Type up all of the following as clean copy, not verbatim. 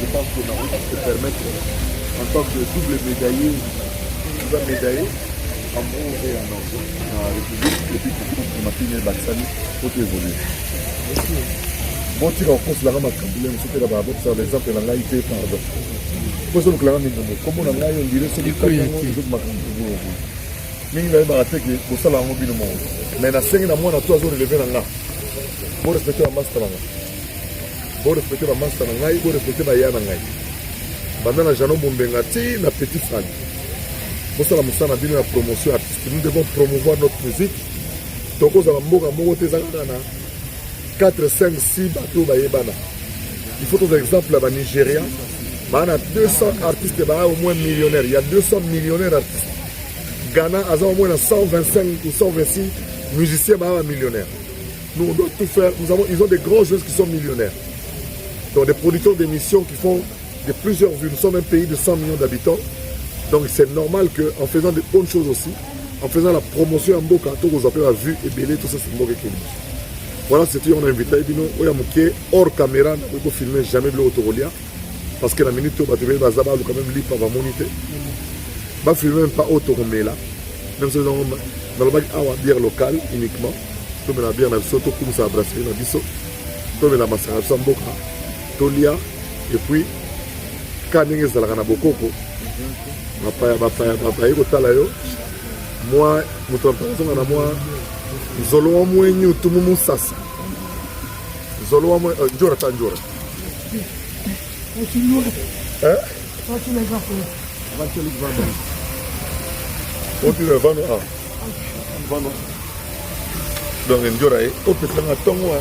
je pense qu'on a envie de se permettre, en tant que double médaillé, tu vas médailler en bronze et en or dans la République, et puis pour ma fille Baksani, pour évoluer. Bon, tu vas en France, la rame à Kaboulet, je sais que là-bas, ça, l'exemple, la laïcité, pardon. Pour ça, nous avons comme on a là, on dirait que c'est le cas de ma campagne. Mais il y a un arrêté qui est pour ça, la mobile au monde. Mais la 5 mois, on a 3 jours de lever là. Pour respecter la master là. Pour respecter la master là, il faut respecter la yana là. Pendant la Jano Bombengati, la petite salle. Pour ça, la bien la promotion artistique. Nous devons promouvoir notre musique. Donc, on a un mot de 4, 5, 6 bateaux. Il faut un exemple là-bas, Nigeria. Il y a 200 artistes, au moins millionnaires. Il y a 200 millionnaires artistes. Ghana a au moins 125 ou 126 musiciens millionnaires. Nous, on doit tout faire. Ils ont des grands joueurs qui sont millionnaires. Donc, des producteurs d'émissions qui font de plusieurs vues. Nous sommes un pays de 100 millions d'habitants. Donc, c'est normal qu'en faisant de bonnes choses aussi, en faisant la promotion en Boka, tous appelle la vue et belé, tout ça, c'est Boka qui voilà, c'est tout. On a invité hors caméra, on peut filmer jamais de l'autorolia. Parce que la minute où on va quand même libre par moniter. On va filmer même pas autoromela. Même si on a une bière locale uniquement. On a une bière dans le soto, comme ça, brasserie dans le biso. On a la massacre de Samboka, Tolia, et puis, quand on a un bokoko, moi, Zolo wa mwenye utumumu sasa. Zolo wa mwenye njora tanjora. Otile vano ah. Vano. Donc njora o petanga tongo.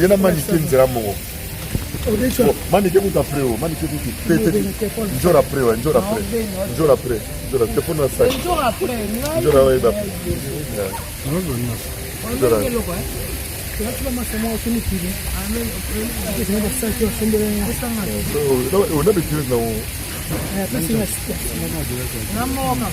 Yena manike nzira mongo. Manike muta preo, manike muta tete. Njora preo, njora pre. Njora pre. Njora telefone na sai. Njora pre. Njora wa ida. Njora. On a